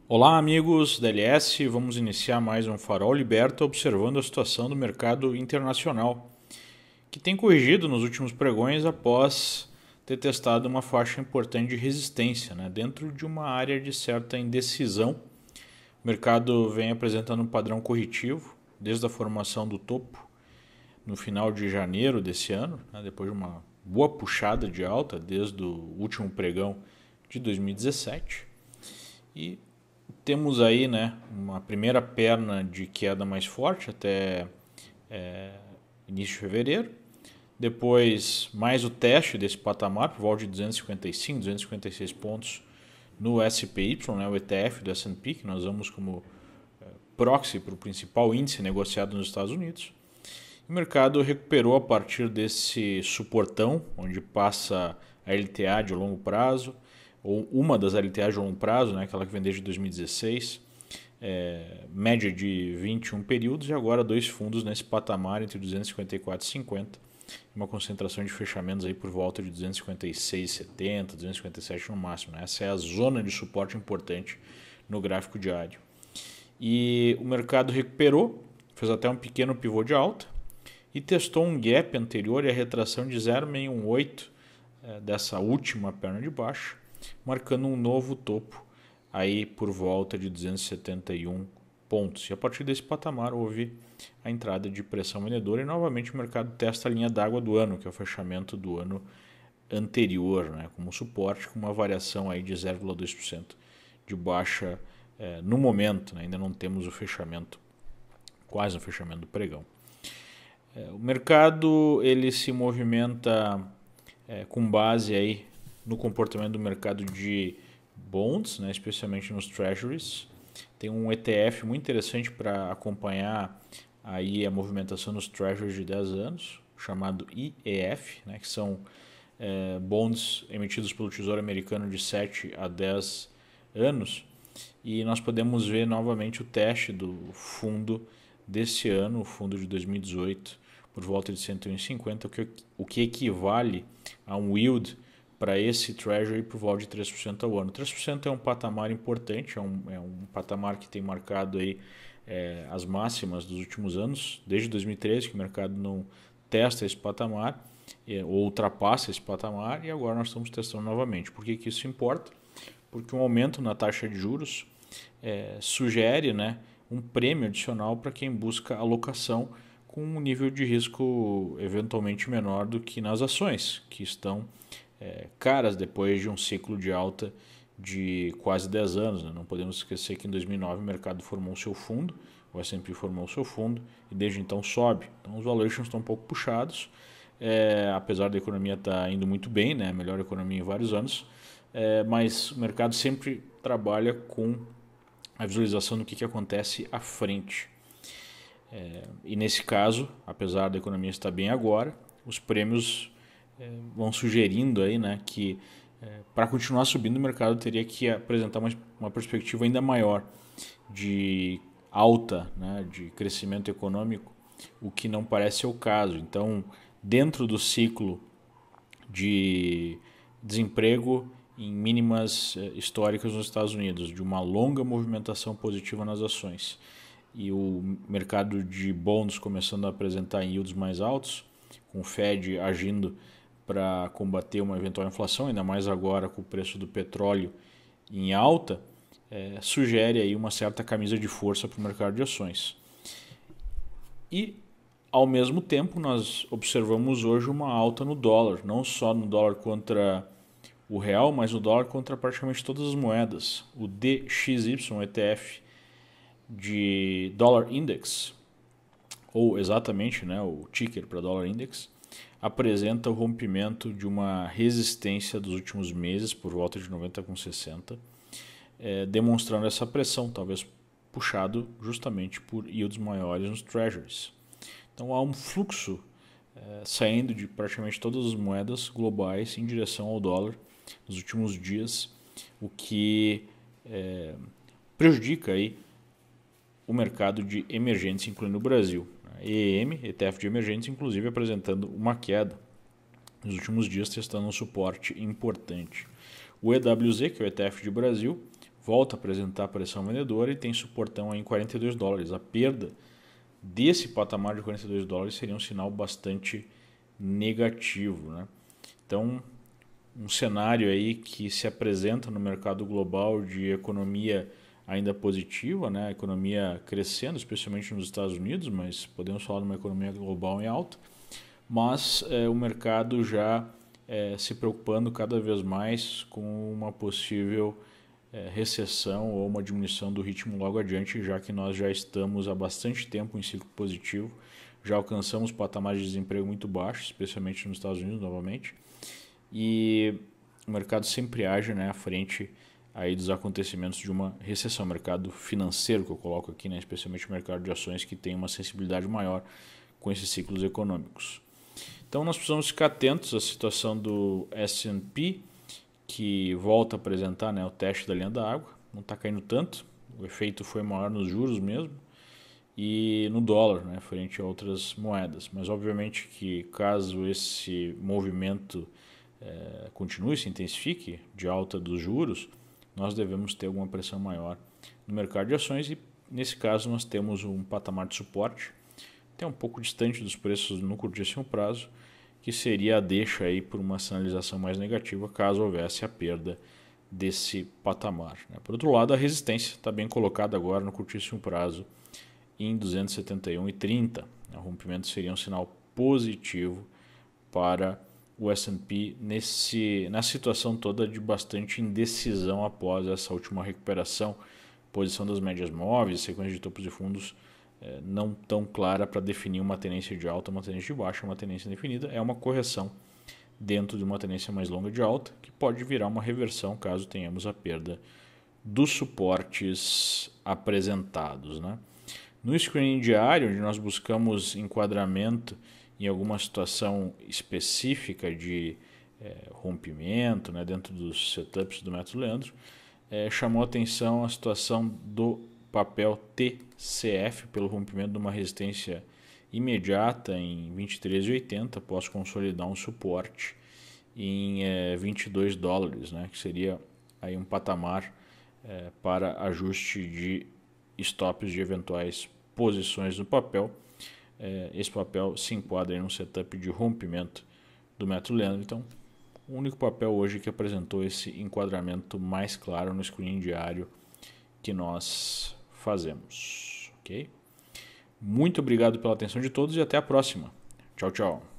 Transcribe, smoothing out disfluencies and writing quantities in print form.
Olá, amigos da LS. Vamos iniciar mais um Farol Liberta observando a situação do mercado internacional, que tem corrigido nos últimos pregões após ter testado uma faixa importante de resistência, dentro de uma área de certa indecisão. O mercado vem apresentando um padrão corretivo desde a formação do topo no final de janeiro desse ano, depois de uma boa puxada de alta desde o último pregão de 2017. E temos aí uma primeira perna de queda mais forte até início de fevereiro. Depois, mais o teste desse patamar, por volta de 255, 256 pontos no SPY, o ETF do S&P, que nós usamos como proxy para o principal índice negociado nos Estados Unidos. O mercado recuperou a partir desse suportão, onde passa a LTA de longo prazo, ou uma das LTAs de longo prazo, aquela que vem desde 2016, média de 21 períodos, e agora dois fundos nesse patamar entre 254 e 50, uma concentração de fechamentos aí por volta de 256,70, 257 no máximo. Essa é a zona de suporte importante no gráfico diário. E o mercado recuperou, fez até um pequeno pivô de alta e testou um gap anterior e a retração de 0,618 dessa última perna de baixo, marcando um novo topo aí por volta de 271 pontos. E a partir desse patamar houve a entrada de pressão vendedora e novamente o mercado testa a linha d'água do ano, que é o fechamento do ano anterior, como suporte, com uma variação aí de 0,2% de baixa no momento. Ainda não temos o fechamento, quase o fechamento do pregão. O mercado ele se movimenta com base aí no comportamento do mercado de bonds, especialmente nos treasuries. Tem um ETF muito interessante para acompanhar aí a movimentação nos treasuries de 10 anos, chamado IEF, que são bonds emitidos pelo Tesouro Americano de 7 a 10 anos. E nós podemos ver novamente o teste do fundo desse ano, o fundo de 2018, por volta de 101,50, o que equivale a um yield para esse Treasury por volta de 3% ao ano. 3% é um patamar importante, é um patamar que tem marcado aí, as máximas dos últimos anos, desde 2013, que o mercado não testa esse patamar, ou ultrapassa esse patamar, e agora nós estamos testando novamente. Por que isso importa? Porque um aumento na taxa de juros sugere um prêmio adicional para quem busca alocação com um nível de risco eventualmente menor do que nas ações, que estão caras depois de um ciclo de alta de quase 10 anos. Não podemos esquecer que em 2009 o mercado formou o seu fundo, o S&P formou o seu fundo e desde então sobe. Então os valuations estão um pouco puxados, apesar da economia estar indo muito bem, a melhor economia em vários anos, mas o mercado sempre trabalha com a visualização do que acontece à frente. E nesse caso, apesar da economia estar bem agora, os prêmios vão sugerindo aí, que para continuar subindo o mercado teria que apresentar uma perspectiva ainda maior de alta, de crescimento econômico, o que não parece ser o caso. Então, dentro do ciclo de desemprego em mínimas históricas nos Estados Unidos, de uma longa movimentação positiva nas ações, e o mercado de bonds começando a apresentar yields mais altos, com o Fed agindo para combater uma eventual inflação, ainda mais agora com o preço do petróleo em alta, sugere aí uma certa camisa de força para o mercado de ações. E, ao mesmo tempo, nós observamos hoje uma alta no dólar, não só no dólar contra o real, mas no dólar contra praticamente todas as moedas. O DXY, o ETF de Dollar Index, ou exatamente o ticker para Dollar Index, apresenta o rompimento de uma resistência dos últimos meses por volta de 90,60, demonstrando essa pressão, talvez puxado justamente por yields maiores nos treasuries. Então há um fluxo saindo de praticamente todas as moedas globais em direção ao dólar nos últimos dias, o que prejudica aí o mercado de emergentes, incluindo o Brasil. EEM, ETF de emergentes, inclusive apresentando uma queda nos últimos dias, testando um suporte importante. O EWZ, que é o ETF de Brasil, volta a apresentar pressão vendedora e tem suportão aí em $42. A perda desse patamar de $42 seria um sinal bastante negativo, né? Então, um cenário aí que se apresenta no mercado global de economia ainda positiva, né? A economia crescendo, especialmente nos Estados Unidos, mas podemos falar de uma economia global em alta, mas o mercado já se preocupando cada vez mais com uma possível recessão ou uma diminuição do ritmo logo adiante, já que nós já estamos há bastante tempo em ciclo positivo, já alcançamos patamares de desemprego muito baixos, especialmente nos Estados Unidos novamente, e o mercado sempre age, né, à frente aí dos acontecimentos de uma recessão. O mercado financeiro que eu coloco aqui, né, especialmente o mercado de ações, que tem uma sensibilidade maior com esses ciclos econômicos. Então nós precisamos ficar atentos à situação do S&P, que volta a apresentar, né, o teste da linha da água, não está caindo tanto, o efeito foi maior nos juros mesmo, e no dólar, né, frente a outras moedas. Mas obviamente que caso esse movimento continue, se intensifique de alta dos juros, nós devemos ter alguma pressão maior no mercado de ações e nesse caso nós temos um patamar de suporte, até um pouco distante dos preços no curtíssimo prazo, que seria a deixa aí por uma sinalização mais negativa caso houvesse a perda desse patamar, né? Por outro lado, a resistência está bem colocada agora no curtíssimo prazo em 271,30. O rompimento seria um sinal positivo para o S&P na situação toda de bastante indecisão após essa última recuperação, posição das médias móveis, sequência de topos de fundos não tão clara para definir uma tendência de alta, uma tendência de baixa, uma tendência indefinida. É uma correção dentro de uma tendência mais longa de alta, que pode virar uma reversão caso tenhamos a perda dos suportes apresentados, né? No screening diário, onde nós buscamos enquadramento em alguma situação específica de rompimento, né, dentro dos setups do método Leandro, chamou a atenção a situação do papel TCF pelo rompimento de uma resistência imediata em 23,80, após consolidar um suporte em $22, né, que seria aí um patamar para ajuste de stops de eventuais posições no papel. Esse papel se enquadra em um setup de rompimento do método Leandro. Então, o único papel hoje que apresentou esse enquadramento mais claro no screening diário que nós fazemos. Ok? Muito obrigado pela atenção de todos e até a próxima. Tchau, tchau.